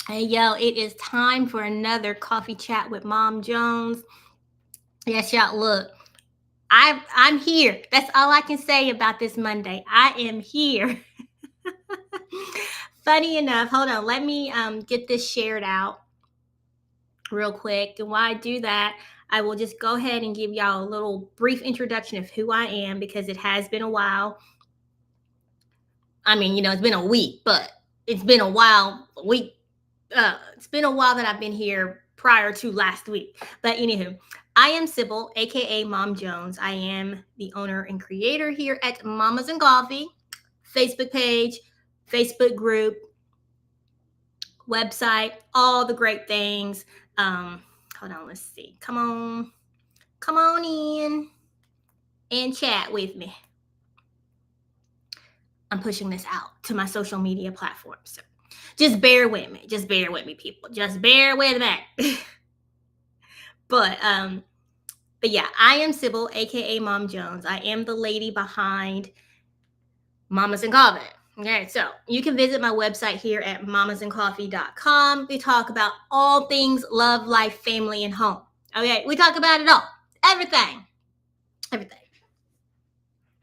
Hey, yo, it is time for another coffee chat with Mom Jones. Yes, y'all, look, I'm here. That's all I can say about this Monday. I am here. Funny enough, hold on, let me get this shared out real quick. And while I do that, I will just go ahead and give y'all a little brief introduction of who I am because it has been a while. I mean, it's been a week, but it's been a while. It's been a while that I've been here prior to last week. But anywho, I am Sybil, aka Mom Jones. I am the owner and creator here at Mamas and Coffee, Facebook page, Facebook group, website, all the great things. Hold on, let's see. Come on in and chat with me. I'm pushing this out to my social media platforms. So just bear with me. Just bear with me, people. Just bear with me. but yeah, I am Sybil, aka Mom Jones. I am the lady behind Mamas and Coffee. Okay, so you can visit my website here at mamasandcoffee.com. We talk about all things love, life, family, and home. Okay, we talk about it all. Everything. Everything.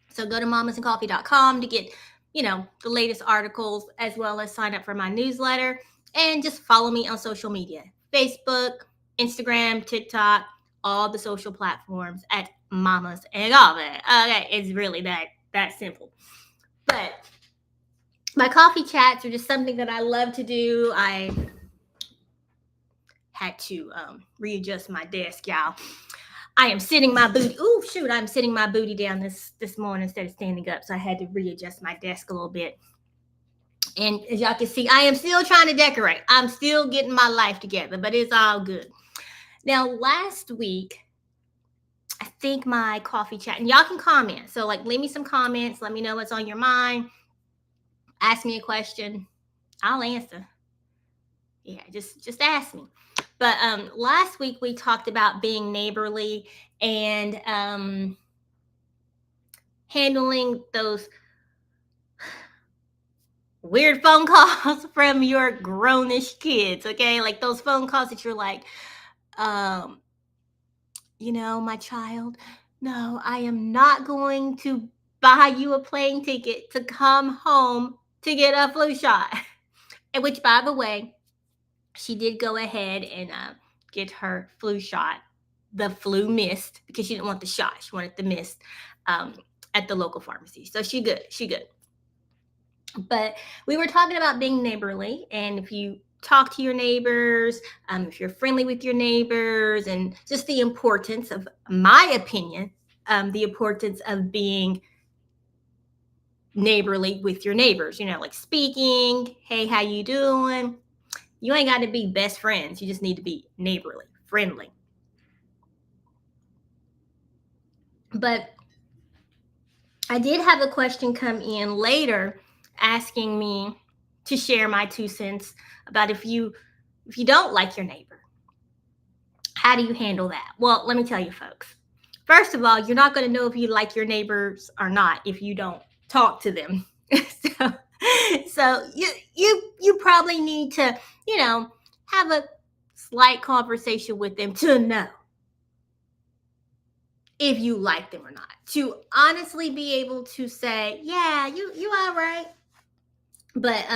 So go to mamasandcoffee.com to get, the latest articles as well as sign up for my newsletter and just follow me on social media. Facebook, Instagram, TikTok, all the social platforms at Mamas and Coffee. Okay, it's really that simple. But my coffee chats are just something that I love to do. I had to readjust my desk, y'all. I am sitting my booty. Oh shoot, I'm sitting my booty down this morning instead of standing up. So I had to readjust my desk a little bit. And as y'all can see, I am still trying to decorate. I'm still getting my life together, but it's all good. Now, last week, I think my coffee chat, and y'all can comment. So, leave me some comments. Let me know what's on your mind. Ask me a question. I'll answer. Yeah, just ask me. But last week we talked about being neighborly and handling those weird phone calls from your grownish kids, okay? Like those phone calls that you're like, my child, no, I am not going to buy you a plane ticket to come home to get a flu shot. And which, by the way, she did go ahead and get her flu shot, the flu mist, because she didn't want the shot. She wanted the mist at the local pharmacy. So she good. But we were talking about being neighborly, and if you talk to your neighbors, if you're friendly with your neighbors, and just the importance of, my opinion, the importance of being neighborly with your neighbors, like speaking, hey, how you doing? You ain't got to be best friends. You just need to be neighborly, friendly. But I did have a question come in later asking me to share my 2 cents about if you don't like your neighbor, how do you handle that? Well, let me tell you, folks. First of all, you're not going to know if you like your neighbors or not if you don't talk to them. so you probably need to, have a slight conversation with them to know if you like them or not. To honestly be able to say, yeah, you all right. But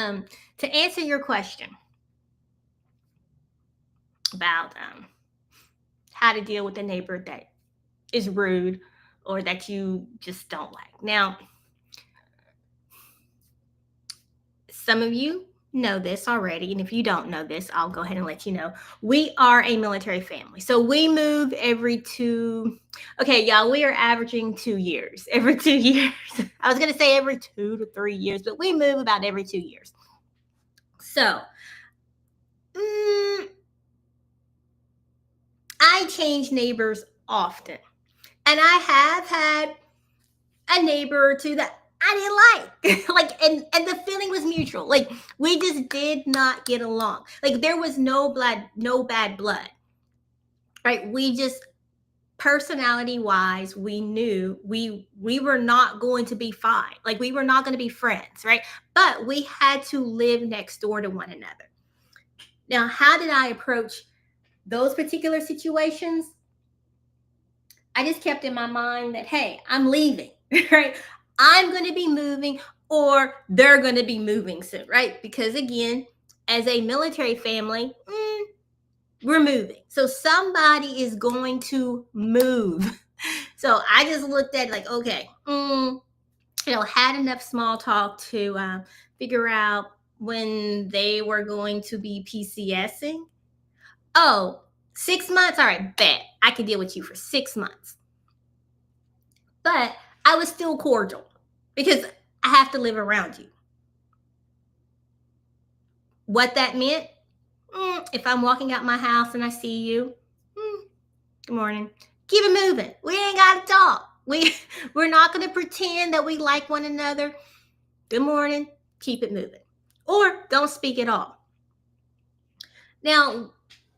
to answer your question about how to deal with a neighbor that is rude or that you just don't like. Now, some of you know this already, and if you don't know this, I'll go ahead and let you know. We are a military family. So we move every okay, y'all, we are averaging 2 years. Every 2 years. I was going to say every 2 to 3 years, but we move about every 2 years. So, I change neighbors often. And I have had a neighbor or two that I didn't like. and the feeling was mutual. Like we just did not get along. Like there was no bad blood. Right? We just personality wise, we knew we were not going to be fine. Like we were not going to be friends, right? But we had to live next door to one another. Now, how did I approach those particular situations? I just kept in my mind that, hey, I'm leaving, right? I'm going to be moving, or they're going to be moving soon, right? Because again, as a military family, we're moving. So somebody is going to move. So I just looked at like, okay, had enough small talk to figure out when they were going to be PCSing. Oh, 6 months? All right, bet. I can deal with you for 6 months. But I was still cordial because I have to live around you. What that meant, if I'm walking out my house and I see you, good morning. Keep it moving. We ain't got to talk. We're not going to pretend that we like one another. Good morning. Keep it moving. Or don't speak at all. Now,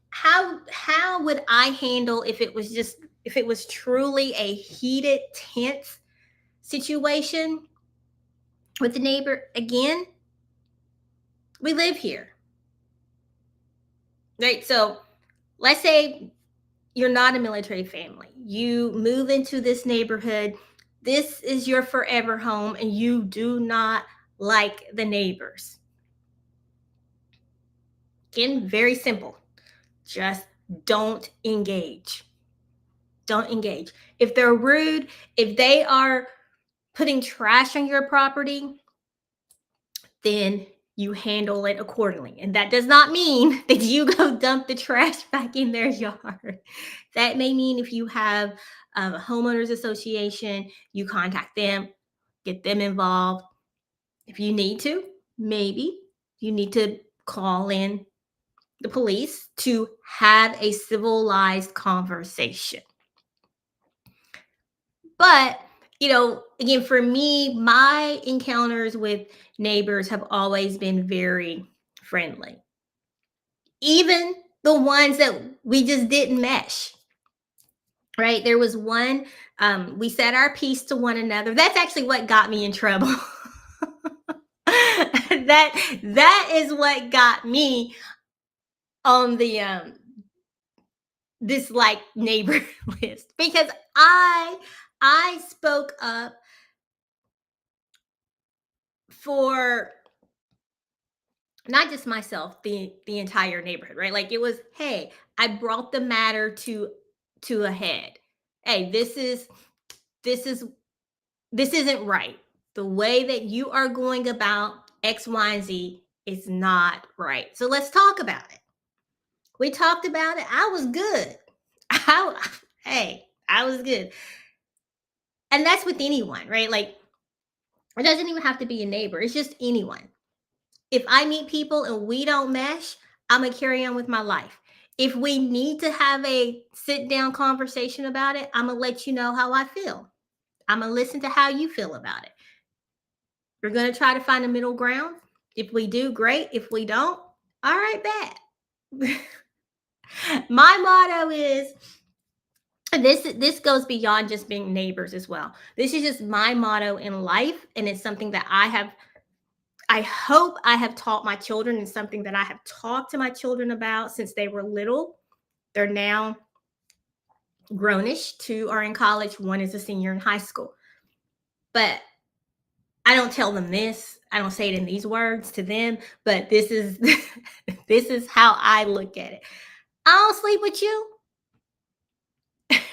how would I handle if it was truly a heated, tense situation with the neighbor? Again, we live here. Right? So let's say you're not a military family. You move into this neighborhood. This is your forever home, and you do not like the neighbors. Again, very simple. Just don't engage. Don't engage. If they're rude, if they are putting trash on your property, then you handle it accordingly. And that does not mean that you go dump the trash back in their yard. That may mean if you have a homeowners association, you contact them, get them involved. If you need to, maybe you need to call in the police to have a civilized conversation. But, again, for me, my encounters with neighbors have always been very friendly. Even the ones that we just didn't mesh, right? There was one, we said our piece to one another. That's actually what got me in trouble. that is what got me on the dislike neighbor list, because I spoke up for not just myself, the entire neighborhood, right? Like, it was, hey, I brought the matter to a head. Hey, this isn't right. The way that you are going about X, Y, and Z is not right. So let's talk about it. We talked about it. I was good. I was good. And that's with anyone, right? Like, it doesn't even have to be a neighbor. It's just anyone. If I meet people and we don't mesh, I'm going to carry on with my life. If we need to have a sit down conversation about it, I'm going to let you know how I feel. I'm going to listen to how you feel about it. We're going to try to find a middle ground. If we do, great. If we don't, all right, bad. My motto is, this goes beyond just being neighbors as well. This is just my motto in life, and it's something that I hope I have taught my children, and something that I have talked to my children about since they were little. They're now grownish. 2 are in college. 1 is a senior in high school. But I don't tell them this. I don't say it in these words to them, but this is this is how I look at it. I don't sleep with you.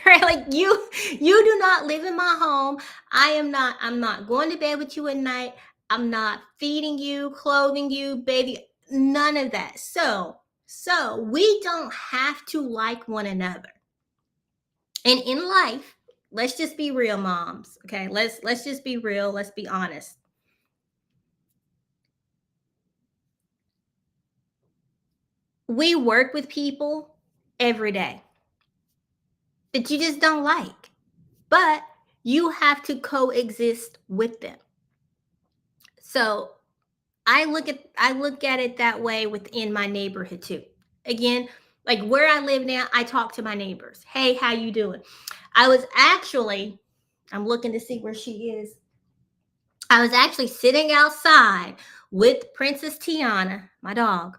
Right? Like, you do not live in my home. I'm not going to bed with you at night. I'm not feeding you, clothing you, baby, none of that. So we don't have to like one another. And in life, let's just be real, moms. Okay? Let's just be real. Let's be honest. We work with people every day that you just don't like, but you have to coexist with them. So I look at it that way within my neighborhood too. Again, like where I live now, I talk to my neighbors. Hey, how you doing? I'm looking to see where she is. I was actually sitting outside with Princess Tiana, my dog,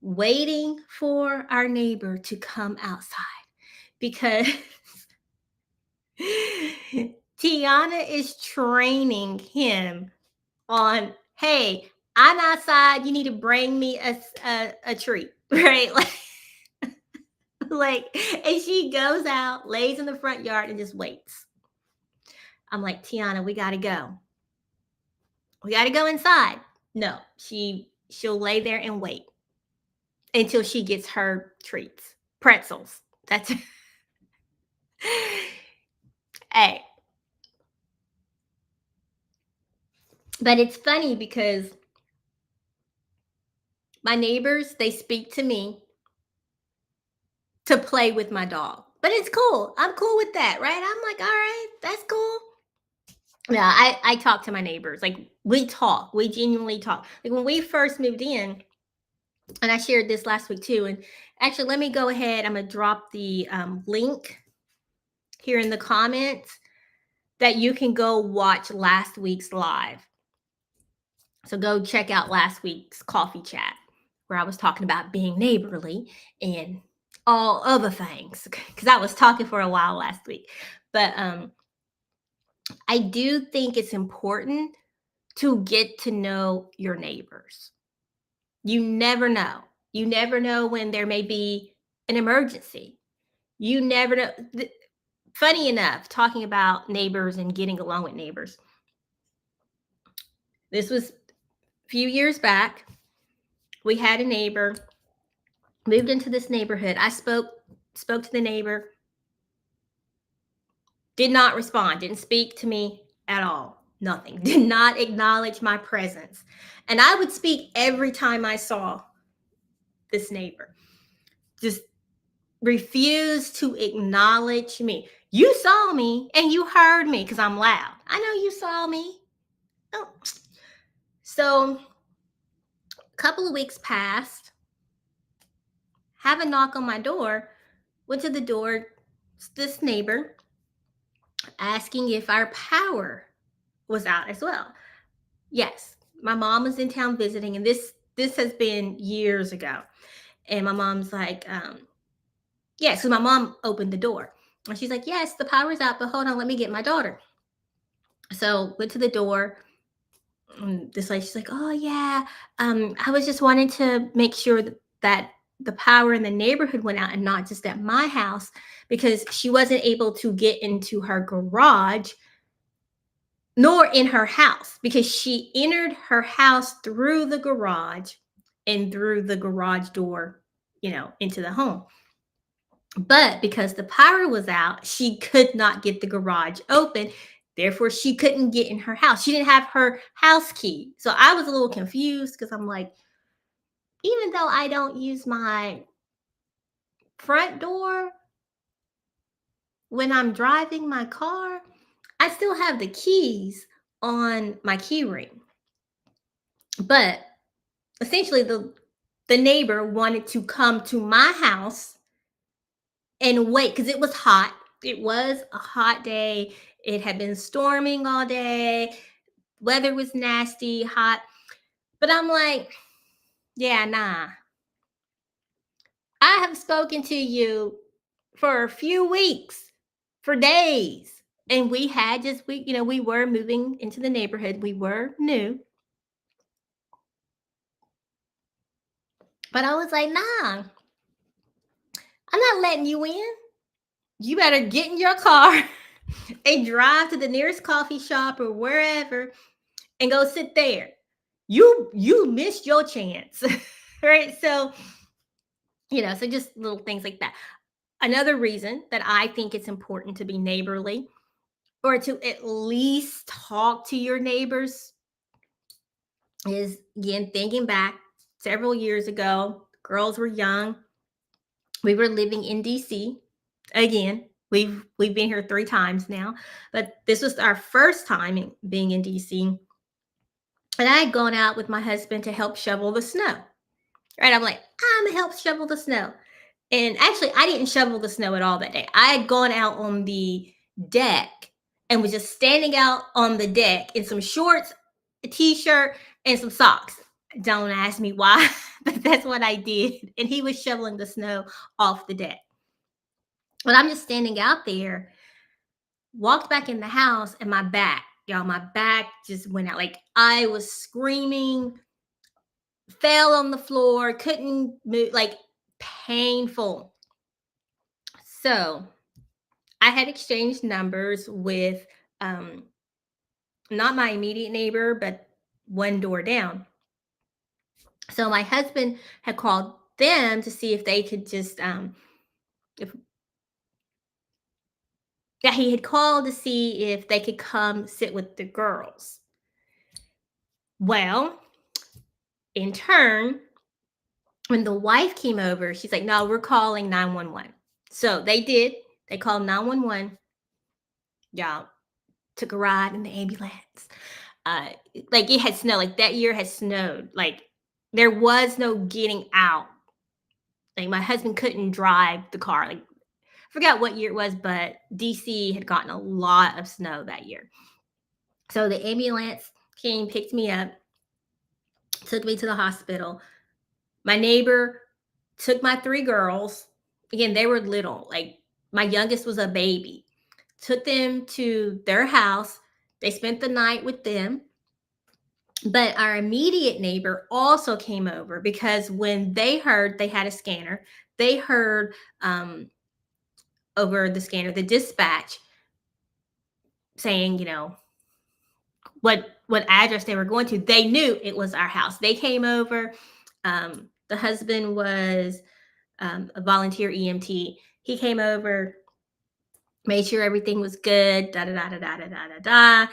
waiting for our neighbor to come outside because Tiana is training him on, hey, I'm outside. You need to bring me a treat, right? Like, and she goes out, lays in the front yard, and just waits. I'm like, Tiana, we gotta go. We gotta go inside. No, she'll lay there and wait until she gets her treats, pretzels. That's hey. But it's funny because my neighbors, they speak to me to play with my dog. But it's cool. I'm cool with that, right? I'm like, all right, that's cool. Yeah, I talk to my neighbors. Like we talk. We genuinely talk. Like when we first moved in, and I shared this last week too. And actually, let me go ahead. I'm gonna drop the link here in the comments that you can go watch last week's live. So go check out last week's coffee chat where I was talking about being neighborly and all other things because I was talking for a while last week. But I do think it's important to get to know your neighbors. You never know. You never know when there may be an emergency. You never know. Funny enough, talking about neighbors and getting along with neighbors. This was a few years back. We had a neighbor, moved into this neighborhood. I spoke to the neighbor, did not respond, didn't speak to me at all. Nothing. Did not acknowledge my presence. And I would speak every time I saw this neighbor. Just refused to acknowledge me. You saw me and you heard me because I'm loud. I know you saw me. Oh. So a couple of weeks passed. Have a knock on my door. Went to the door. This neighbor asking if our power was out as well. Yes, my mom was in town visiting, and this has been years ago. And my mom's like, yeah, so my mom opened the door. And she's like, yes, the power's out, but hold on, let me get my daughter. So went to the door. And this lady, she's like, oh yeah, I was just wanting to make sure that the power in the neighborhood went out and not just at my house because she wasn't able to get into her garage nor in her house because she entered her house through the garage and through the garage door, into the home. But because the power was out, she could not get the garage open. Therefore, she couldn't get in her house. She didn't have her house key. So I was a little confused because I'm like, even though I don't use my front door when I'm driving my car, I still have the keys on my key ring. But essentially, the neighbor wanted to come to my house and wait because it was hot. It was a hot day. It had been storming all day. Weather was nasty, hot. But I'm like, yeah, nah. I have spoken to you for a few weeks, for days. And we were moving into the neighborhood. We were new. But I was like, nah, I'm not letting you in. You better get in your car and drive to the nearest coffee shop or wherever and go sit there. You missed your chance. Right? So just little things like that. Another reason that I think it's important to be neighborly or to at least talk to your neighbors is, again, thinking back several years ago, girls were young. We were living in DC. Again, we've been here 3 times now, but this was our first time being in DC. And I had gone out with my husband to help shovel the snow. Right? I'm like, I'm gonna help shovel the snow. And actually, I didn't shovel the snow at all that day. I had gone out on the deck and was just standing out on the deck in some shorts, a t-shirt, and some socks. Don't ask me why, but that's what I did. And he was shoveling the snow off the deck. But I'm just standing out there, walked back in the house, and my back just went out. Like I was screaming, fell on the floor, couldn't move, like painful. So I had exchanged numbers with not my immediate neighbor, but one door down. So my husband had called them to see if they could just if yeah, he had called to see if they could come sit with the girls. Well, in turn, when the wife came over, she's like, "No, we're calling 911." So they did. They called 911. Y'all took a ride in the ambulance. Uh, like it had snowed. Like that year had snowed. Like there was no getting out. Like my husband couldn't drive the car. Like I forgot what year it was, but DC had gotten a lot of snow that year. So the ambulance came, picked me up, took me to the hospital. My neighbor took my three girls. Again, they were little. Like my youngest was a baby. Took them to their house. They spent the night with them. But our immediate neighbor also came over because when they heard they had a scanner, they heard over the scanner the dispatch saying, what address they were going to. They knew it was our house. They came over. The husband was a volunteer EMT. He came over, made sure everything was good. Da da da da da da da da.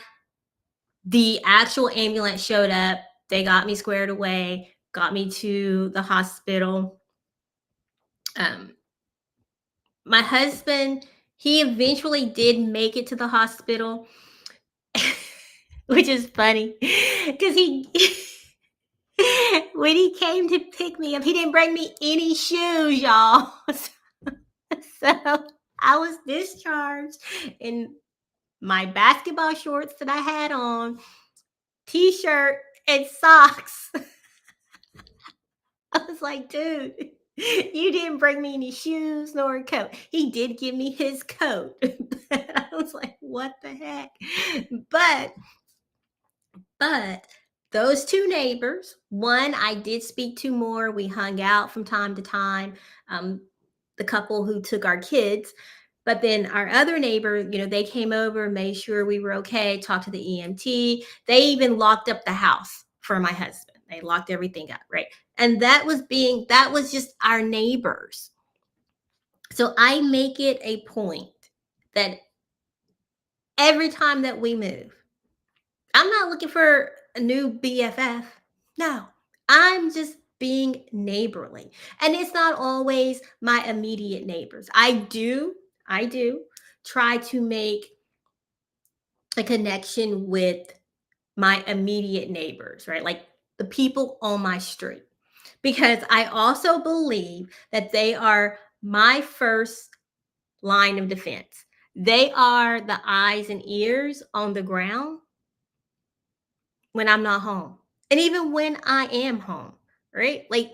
The actual ambulance showed up. They got me squared away, got me to the hospital. Um, my husband, he eventually did make it to the hospital, which is funny because he when he came to pick me up, he didn't bring me any shoes, y'all. So I was discharged in my basketball shorts that I had on, t-shirt, and socks. I was like, dude, you didn't bring me any shoes nor a coat. He did give me his coat. But I was like, what the heck? But But those two neighbors, one I did speak to more. We hung out from time to time. The couple who took our kids, but then our other neighbor, they came over, made sure we were okay, talked to the EMT. They even locked up the house for my husband. They locked everything up, right? And that was just our neighbors. So I make it a point that every time that we move, I'm not looking for a new BFF. No, I'm just being neighborly. And it's not always my immediate neighbors. I do try to make a connection with my immediate neighbors, right? Like the people on my street. Because I also believe that they are my first line of defense. They are the eyes and ears on the ground when I'm not home. And even when I am home, right? Like,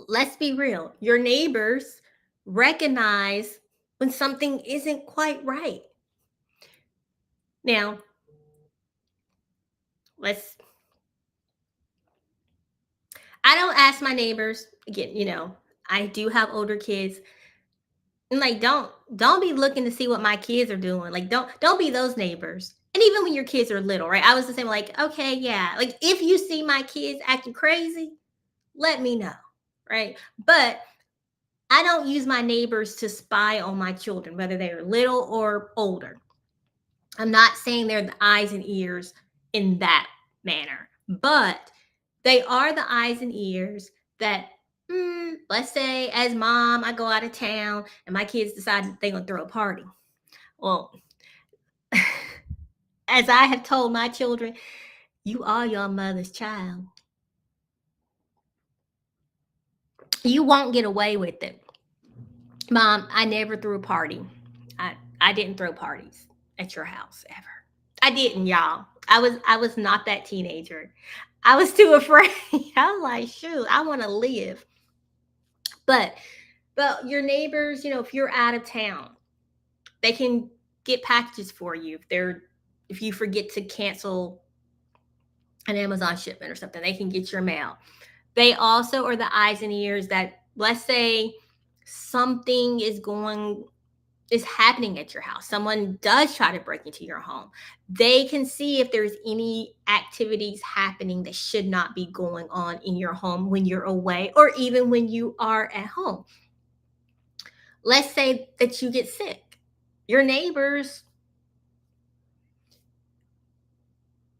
let's be real. Your neighbors recognize when something isn't quite right. Now, let's, I don't ask my neighbors, again, I do have older kids. And like, don't be looking to see what my kids are doing. Like, don't be those neighbors. And even when your kids are little, right? I was the same, like, okay, yeah. Like if you see my kids acting crazy, let me know, right? But I don't use my neighbors to spy on my children, whether they are little or older. I'm not saying they're the eyes and ears in that manner, but they are the eyes and ears that, let's say, as mom, I go out of town and my kids decide they're going to throw a party. Well, as I have told my children, you are your mother's child. You won't get away with it. Mom, I never threw a party. I didn't throw parties at your house ever. I didn't, y'all. I was not that teenager. I was too afraid. I was like, shoot, I want to live. But your neighbors, if you're out of town, they can get packages for you. If you forget to cancel an Amazon shipment or something, they can get your mail. They also are the eyes and ears that, let's say something is happening at your house. Someone does try to break into your home. They can see if there's any activities happening that should not be going on in your home when you're away, or even when you are at home. Let's say that you get sick. Your neighbors,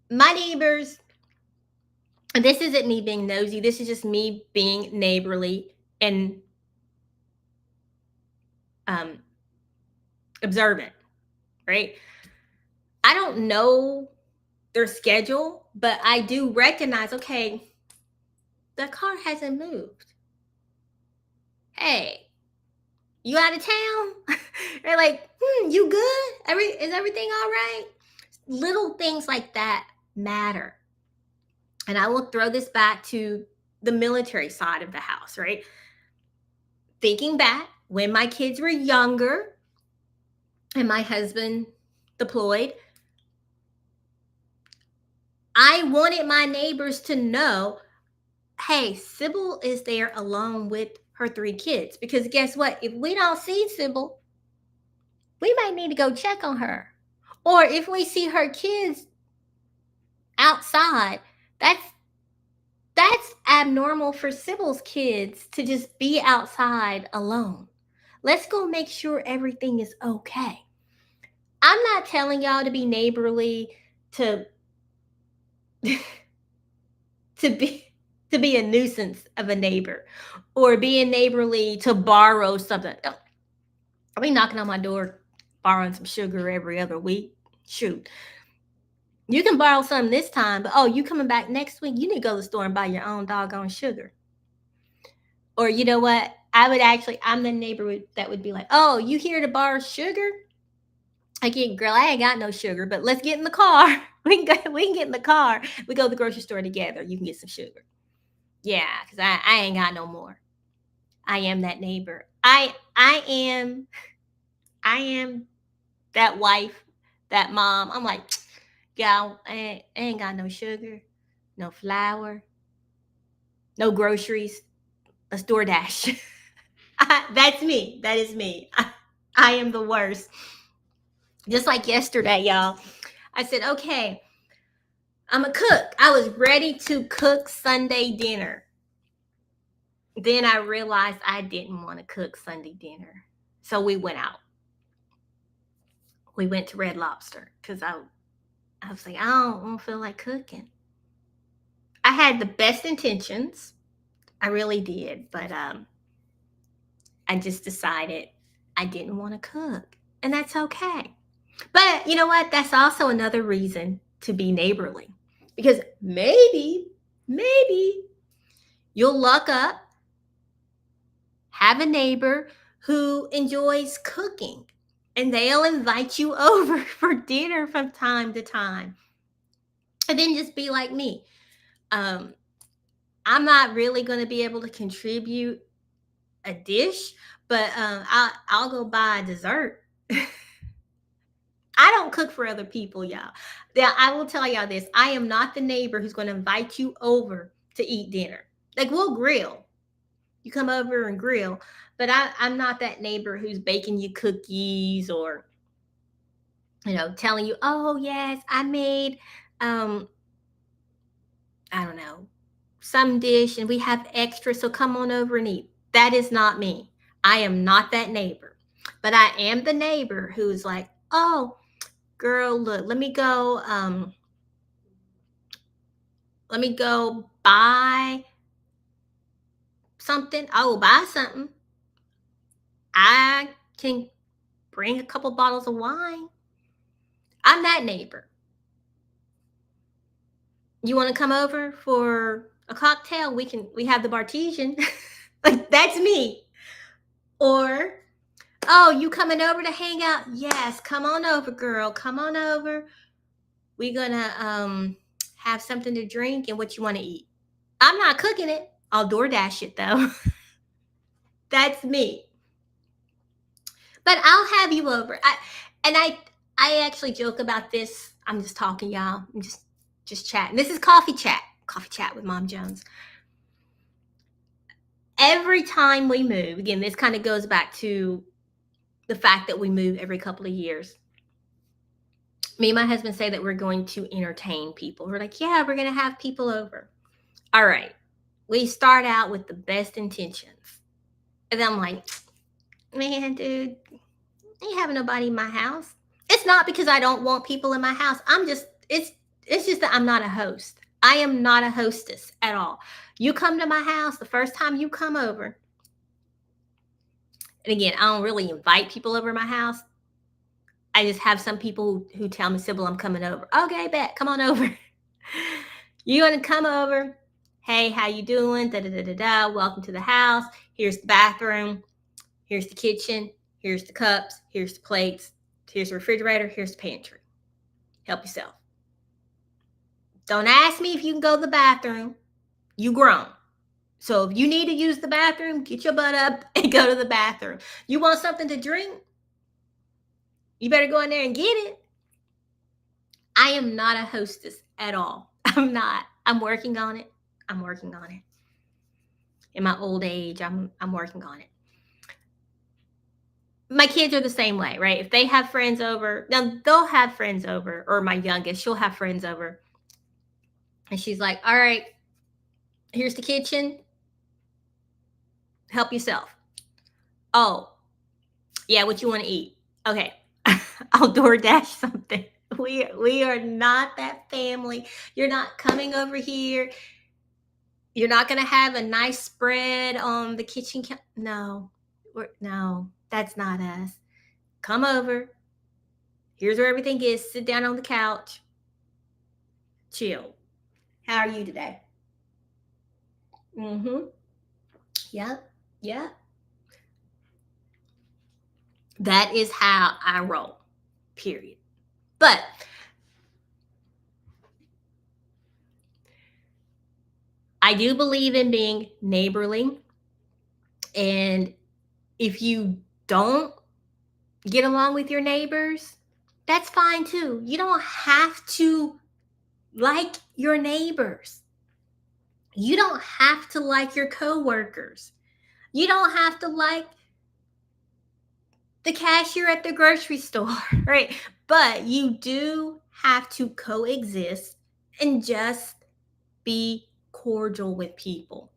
my neighbors, and this isn't me being nosy, this is just me being neighborly and observant, right? I don't know their schedule, but I do recognize, okay, the car hasn't moved. Hey, you out of town? They're like, you good? Is everything all right? Little things like that matter. And I will throw this back to the military side of the house, right? Thinking back when my kids were younger and my husband deployed, I wanted my neighbors to know, hey, Sybil is there alone with her 3 kids. Because guess what? If we don't see Sybil, we might need to go check on her. Or if we see her kids outside, that's abnormal for Sybil's kids to just be outside alone. Let's go make sure everything is okay. I'm not telling y'all to be neighborly to to be a nuisance of a neighbor, or being neighborly to borrow something. I'll be knocking on my door borrowing some sugar every other week. Shoot. You can borrow some this time, but you coming back next week, you need to go to the store and buy your own doggone sugar. Or you know what? I'm the neighbor that would be like, oh, you here to borrow sugar? Girl, I ain't got no sugar, but let's get in the car. We can get in the car. We go to the grocery store together. You can get some sugar. Yeah, because I ain't got no more. I am that neighbor. I am that wife, that mom. I'm like, y'all, I ain't got no sugar, no flour, no groceries. Let's DoorDash. That's me. That is me. I am the worst. Just like yesterday, y'all. I said, okay, I'm a cook. I was ready to cook Sunday dinner. Then I realized I didn't want to cook Sunday dinner. So we went out. We went to Red Lobster because I was like, I don't feel like cooking. I had the best intentions. I really did. But I just decided I didn't want to cook. And that's okay. But you know what? That's also another reason to be neighborly. Because maybe you'll luck up, have a neighbor who enjoys cooking, and they'll invite you over for dinner from time to time. And then just be like me. I'm not really going to be able to contribute a dish, but I'll go buy a dessert. I don't cook for other people, y'all. Now, I will tell y'all this. I am not the neighbor who's going to invite you over to eat dinner. Like, we'll grill. You come over and grill. But I'm not that neighbor who's baking you cookies or, telling you, oh, yes, I made, I don't know, some dish and we have extra, so come on over and eat. That is not me. I am not that neighbor. But I am the neighbor who's like, oh, girl, look, let me go buy something. I will buy something. I can bring a couple bottles of wine. I'm that neighbor. You want to come over for a cocktail? We have the Bartesian. Like, that's me. Or, oh, you coming over to hang out? Yes, come on over, girl. Come on over. We're gonna have something to drink and what you want to eat. I'm not cooking it. I'll DoorDash it though. That's me. But I'll have you over. I actually joke about this. I'm just talking, y'all. I'm just chatting. This is coffee chat. Coffee chat with MomJonz. Every time we move, again, this kind of goes back to the fact that we move every couple of years. Me and my husband say that we're going to entertain people. We're like, yeah, we're going to have people over. All right. We start out with the best intentions. And then I'm like, man, dude, ain't having nobody in my house. It's not because I don't want people in my house. It's just that I'm not a host. I am not a hostess at all. You come to my house, the first time you come over, and again, I don't really invite people over my house. I just have some people who tell me, Sybil, I'm coming over. Okay, bet, come on over. You're gonna come over. Hey, how you doing? Da da da da da. Welcome to the house. Here's the bathroom. Here's the kitchen. Here's the cups. Here's the plates. Here's the refrigerator. Here's the pantry. Help yourself. Don't ask me if you can go to the bathroom. You grown. So if you need to use the bathroom, get your butt up and go to the bathroom. You want something to drink? You better go in there and get it. I am not a hostess at all. I'm not. I'm working on it. I'm working on it. In my old age, I'm working on it. My kids are the same way, right? If they have friends over, now they'll have friends over, or my youngest, she'll have friends over. And she's like, all right, here's the kitchen. Help yourself. Oh, yeah, what you want to eat? Okay, I'll DoorDash something. We are not that family. You're not coming over here. You're not going to have a nice spread on the kitchen. No, no, that's not us. Come over. Here's where everything is. Sit down on the couch. Chill. How are you today? Mm-hmm. Yep. Yep. That is how I roll. Period. But I do believe in being neighborly. And if you don't get along with your neighbors, that's fine too. You don't have to like your neighbors. You don't have to like your coworkers. You don't have to like the cashier at the grocery store, right? But you do have to coexist and just be cordial with people.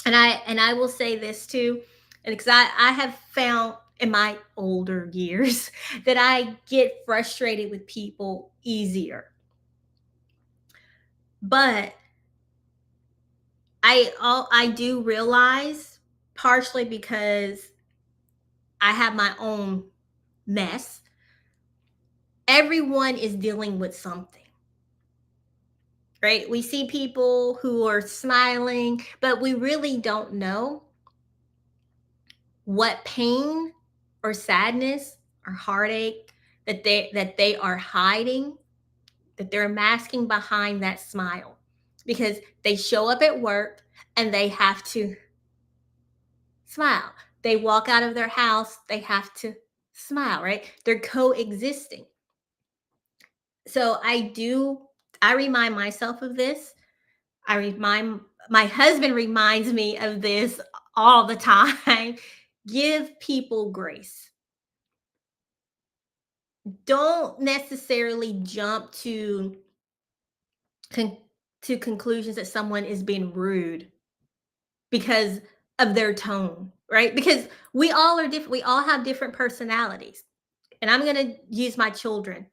And I will say this too, and because I have found in my older years that I get frustrated with people easier. But I do realize, partially because I have my own mess, everyone is dealing with something. Right? We see people who are smiling, but we really don't know what pain or sadness or heartache that they are hiding, that they're masking behind that smile, because they show up at work and they have to smile. They walk out of their house, they have to smile, right? They're coexisting. So I remind myself of this. I remind My husband reminds me of this all the time. Give people grace. Don't necessarily jump con- to conclusions that someone is being rude because of their tone, right? Because we all are different. We all have different personalities. And I'm going to use my children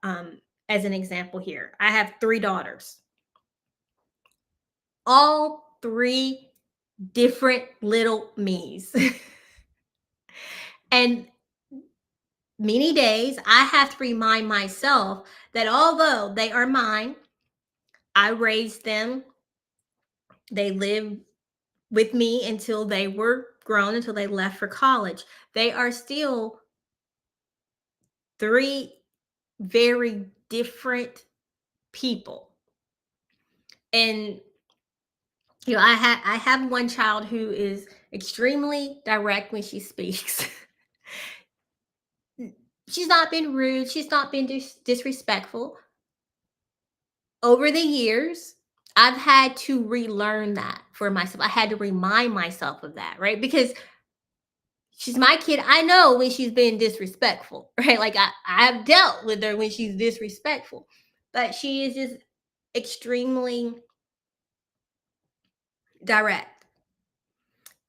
as an example here. I have 3 daughters, all 3 different little me's. And many days I have to remind myself that although they are mine, I raised them, they lived with me until they were grown, until they left for college. They are still 3 very different people. And I have one child who is extremely direct when she speaks. She's not been rude, she's not been disrespectful. Over the years, I've had to relearn that for myself. I had to remind myself of that, right? Because she's my kid. I know when she's been disrespectful, right? Like I've dealt with her when she's disrespectful, but she is just extremely direct.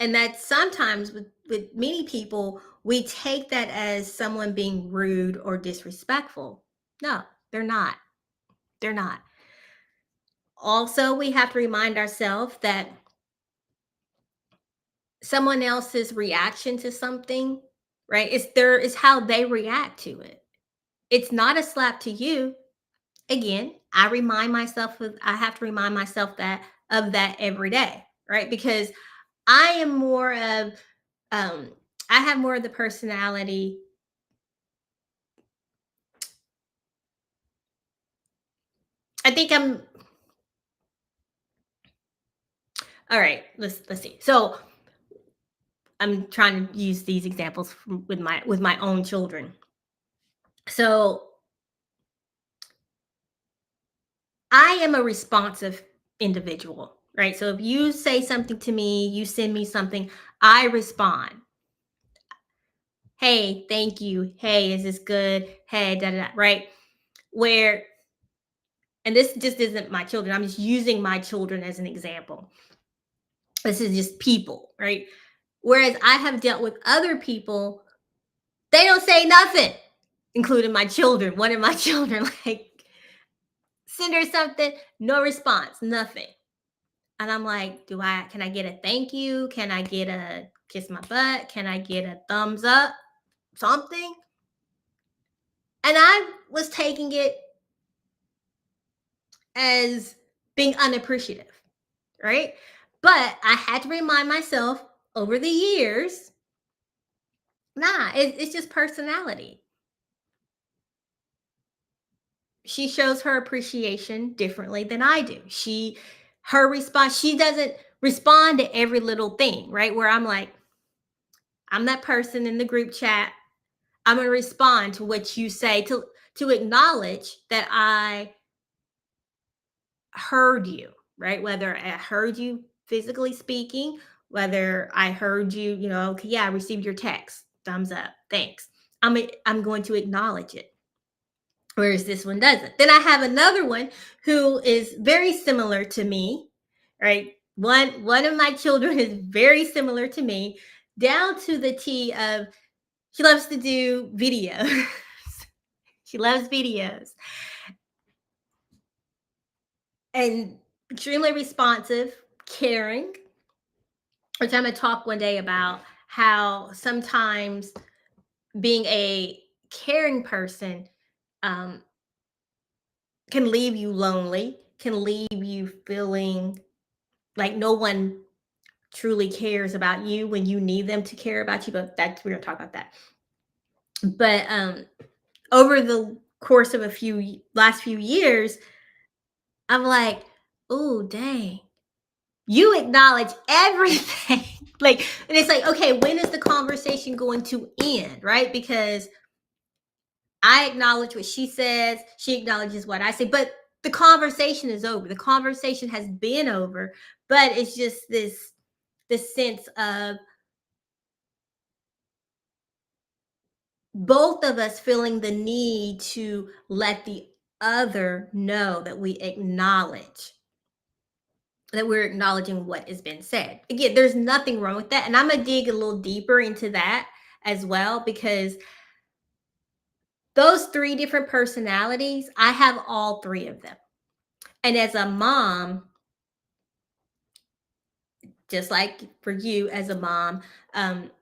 And that sometimes with many people, we take that as someone being rude or disrespectful. No, they're not. They're not. Also, we have to remind ourselves that someone else's reaction to something, right? Is how they react to it. It's not a slap to you. Again, I have to remind myself that every day, right? Because I am more of um I have more of the personality. I think I'm all right. Let's see. So I'm trying to use these examples with my own children. So I am a responsive individual, right? So if you say something to me, you send me something, I respond. Hey, thank you. Hey, is this good? Hey, da da da, right? Where, and this just isn't my children, I'm just using my children as an example. This is just people, right? Whereas I have dealt with other people, they don't say nothing, including my children. One of my children, like, send her something, no response, nothing. And I'm like, can I get a thank you? Can I get a kiss my butt? Can I get a thumbs up? Something? And I was taking it as being unappreciative, right? But I had to remind myself over the years, nah, it's just personality. She shows her appreciation differently than I do. Her response, she doesn't respond to every little thing, right? Where I'm like, I'm that person in the group chat. I'm going to respond to what you say to acknowledge that I heard you, right? Whether I heard you physically speaking, whether I heard you, okay, yeah, I received your text. Thumbs up. Thanks. I'm going to acknowledge it. Whereas this one doesn't. Then I have another one who is very similar to me, right? One of my children is very similar to me, down to the T of she loves to do videos. She loves videos and extremely responsive, caring. Which I'm going to talk one day about how sometimes being a caring person um, can leave you lonely, can leave you feeling like no one truly cares about you when you need them to care about you. But we're going to talk about that. But over the course of last few years, I'm like, oh, dang, you acknowledge everything. Like, and it's like, okay, when is the conversation going to end? Right? Because I acknowledge what she says, she acknowledges what I say, but the conversation is over. The conversation has been over, but it's just this sense of both of us feeling the need to let the other know that we're acknowledging what has been said. Again, there's nothing wrong with that. And I'm going to dig a little deeper into that as well, because those three different personalities, I have all three of them. And as a mom, just like for you as a mom, um,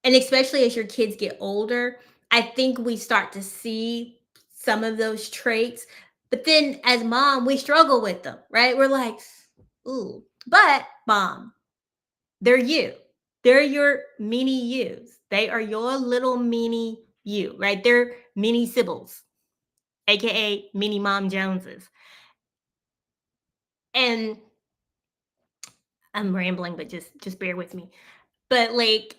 and especially as your kids get older, I think we start to see some of those traits. But then as mom, we struggle with them, right? We're like, ooh, but mom, they're you. They're your mini yous. They are your little mini you, right? mini Sybils, aka mini Mom Joneses. And I'm rambling, but just bear with me. But like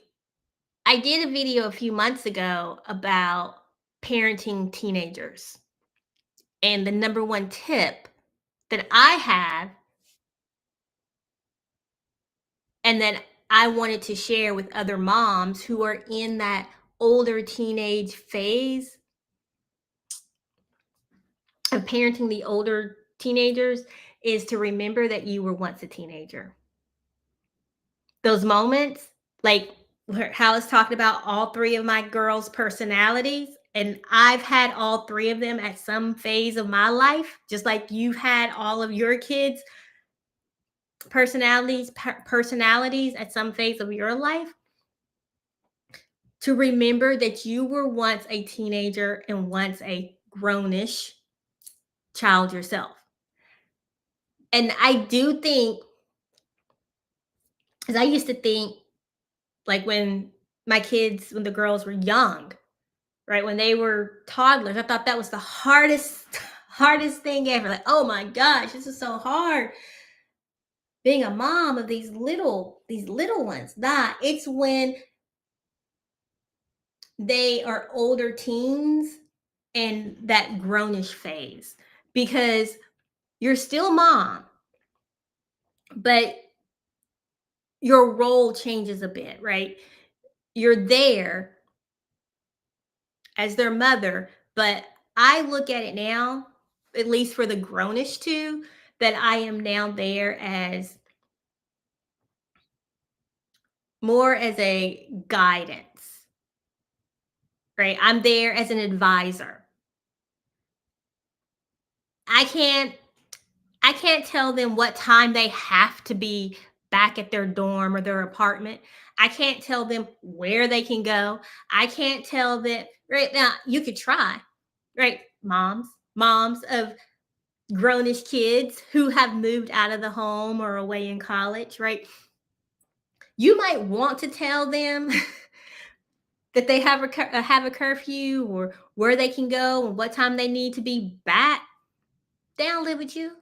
I did a video a few months ago about parenting teenagers. And the number one tip that I have and that I wanted to share with other moms who are in that older teenage phase of parenting the older teenagers is to remember that you were once a teenager. Those moments, like how I was talking about all three of my girls' personalities, and I've had all three of them at some phase of my life, just like you've had all of your kids' personalities at some phase of your life. To remember that you were once a teenager and once a grownish child yourself. And I do think, because I used to think, like when when the girls were young, right, when they were toddlers, I thought that was the hardest thing ever. Like, oh my gosh, this is so hard being a mom of these little ones. Nah, it's when they are older teens and that grownish phase, because you're still mom, but your role changes a bit, right? You're there as their mother, but I look at it now, at least for the grownish two, that I am now there as more as a guidance, right? I'm there as an advisor. I can't I can't tell them what time they have to be back at their dorm or their apartment. I can't tell them where they can go. I can't tell them right now. You could try, right? Moms of grownish kids who have moved out of the home or away in college, right? You might want to tell them that they have a curfew or where they can go and what time they need to be back. They don't live with you.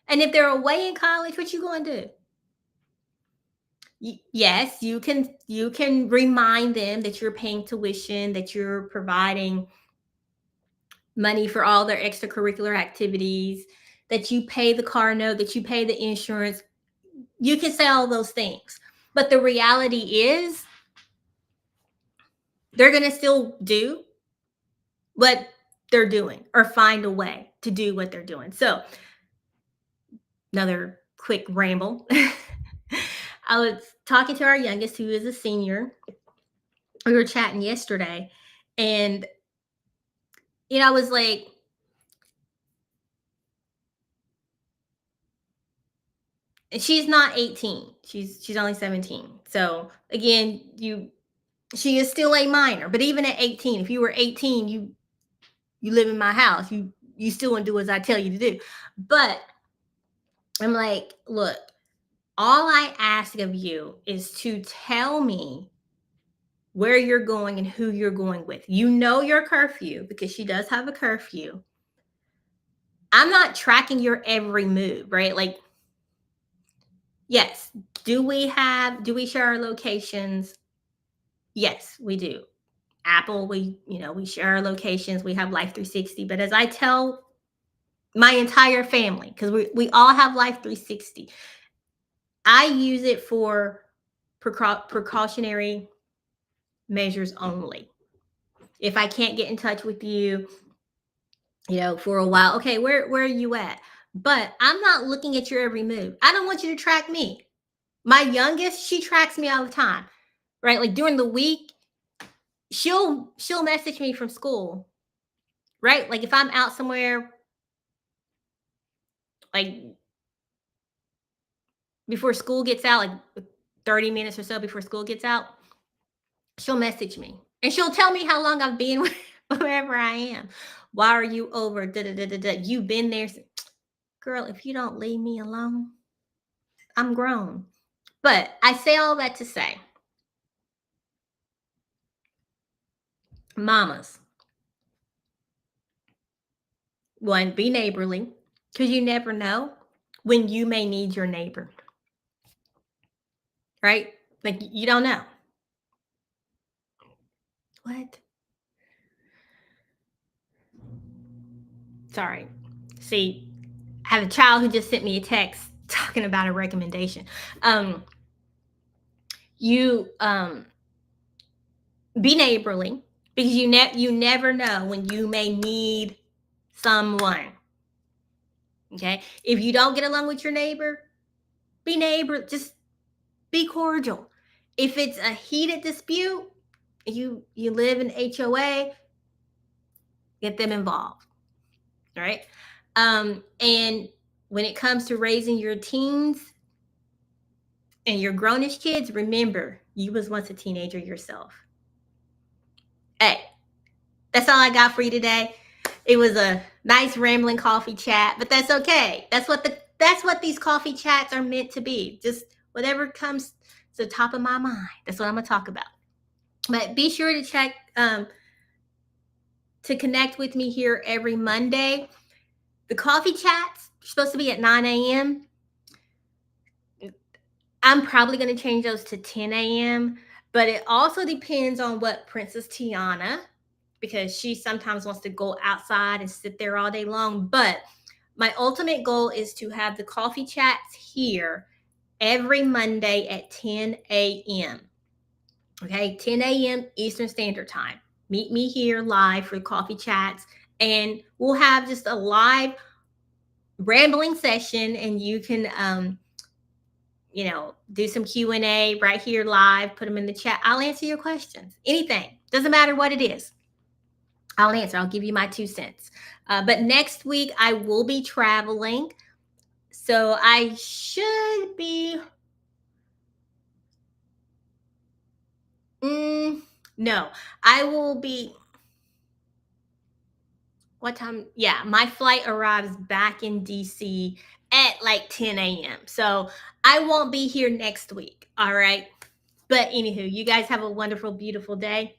And if they're away in college, what you going to do? Yes, you can remind them that you're paying tuition, that you're providing money for all their extracurricular activities, that you pay the car note, that you pay the insurance. You can say all those things. But the reality is they're going to still do what they're doing or find a way to do what they're doing. So, another quick ramble. I was talking to our youngest, who is a senior. We were chatting yesterday, and I was like, and she's not 18. She's only 17. So again, she is still a minor. But even at 18, if you were 18, you live in my house. You still want to do as I tell you to do. But I'm like, look, all I ask of you is to tell me where you're going and who you're going with. You know your curfew, because she does have a curfew. I'm not tracking your every move, right? Like, yes, do we share our locations? Yes, we do. Apple, we share our locations. We have Life 360. But as I tell my entire family, because we all have Life 360, I use it for precautionary measures only. If I can't get in touch with you, for a while, okay, where are you at? But I'm not looking at your every move. I don't want you to track me. My youngest, she tracks me all the time, right? Like during the week, she'll message me from school, right? Like if I'm out somewhere, like before school gets out, like 30 minutes or so before school gets out, she'll message me and she'll tell me how long I've been wherever I am. Why are you over? Da, da, da, da, da. You've been there. Girl, if you don't leave me alone, I'm grown. But I say all that to say, mamas, One, be neighborly, because you never know when you may need your neighbor, right? Like you don't know. What? Sorry. See, I have a child who just sent me a text talking about a recommendation. You be neighborly, because you never know when you may need someone. Okay? If you don't get along with your neighbor, be neighbor, just be cordial. If it's a heated dispute, you live in HOA, get them involved. All right? And when it comes to raising your teens and your grownish kids, remember, you was once a teenager yourself. Hey, that's all I got for you today. It was a nice rambling coffee chat, but that's okay. That's what these coffee chats are meant to be. Just whatever comes to the top of my mind. That's what I'm gonna talk about. But be sure to check to connect with me here every Monday. The coffee chats are supposed to be at 9 a.m. I'm probably going to change those to 10 a.m. But it also depends on what Princess Tiana, because she sometimes wants to go outside and sit there all day long. But my ultimate goal is to have the coffee chats here every Monday at 10 a.m. Okay, 10 a.m. Eastern Standard Time. Meet me here live for coffee chats, and we'll have just a live rambling session, and you can do some Q&A right here live, put them in the chat. I'll answer your questions. Anything. Doesn't matter what it is. I'll answer. I'll give you my 2 cents. But next week I will be traveling. So I should be no, I will be. What time? Yeah, my flight arrives back in DC at like 10 a.m. So I won't be here next week. All right. But anywho, you guys have a wonderful, beautiful day.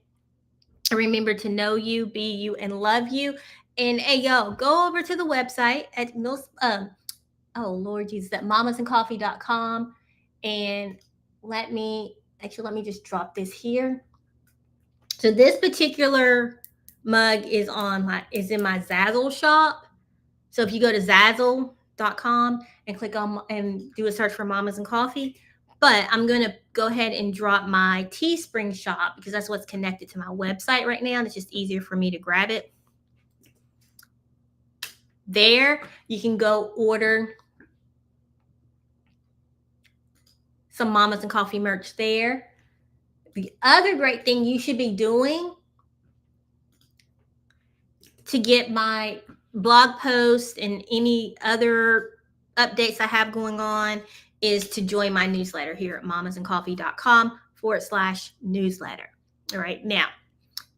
Remember to know you, be you, and love you. And hey, yo, go over to the website at oh Lord Jesus, at mamasandcoffee.com, and let me just drop this here. So this particular mug is in my Zazzle shop. So if you go to Zazzle.com and click on and do a search for Mamas and Coffee, but I'm going to go ahead and drop my Teespring shop because that's what's connected to my website right now. And it's just easier for me to grab it. There, you can go order some Mamas and Coffee merch there. The other great thing you should be doing to get my blog posts and any other updates I have going on is to join my newsletter here at mamasandcoffee.com/newsletter. All right. Now,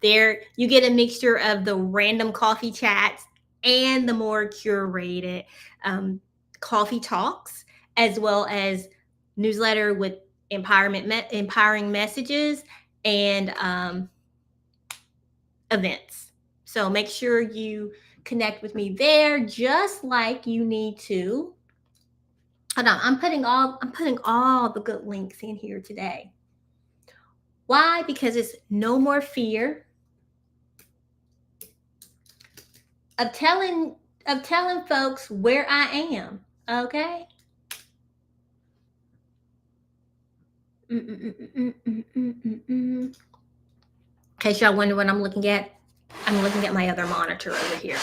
there you get a mixture of the random coffee chats and the more curated coffee talks, as well as newsletter with empowering messages and events. So make sure you connect with me there, just like you need to. Hold on, I'm putting all the good links in here today. Why? Because it's no more fear of telling folks where I am. Okay. In case y'all wonder what I'm looking at, I'm looking at my other monitor over here.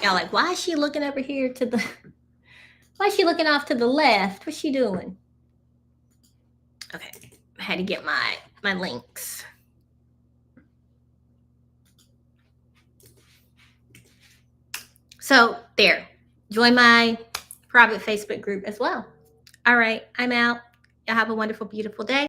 Y'all like, why is she looking over here why is she looking off to the left? What's she doing? Okay, I had to get my links. So there, join my private Facebook group as well. All right, I'm out. Y'all have a wonderful, beautiful day.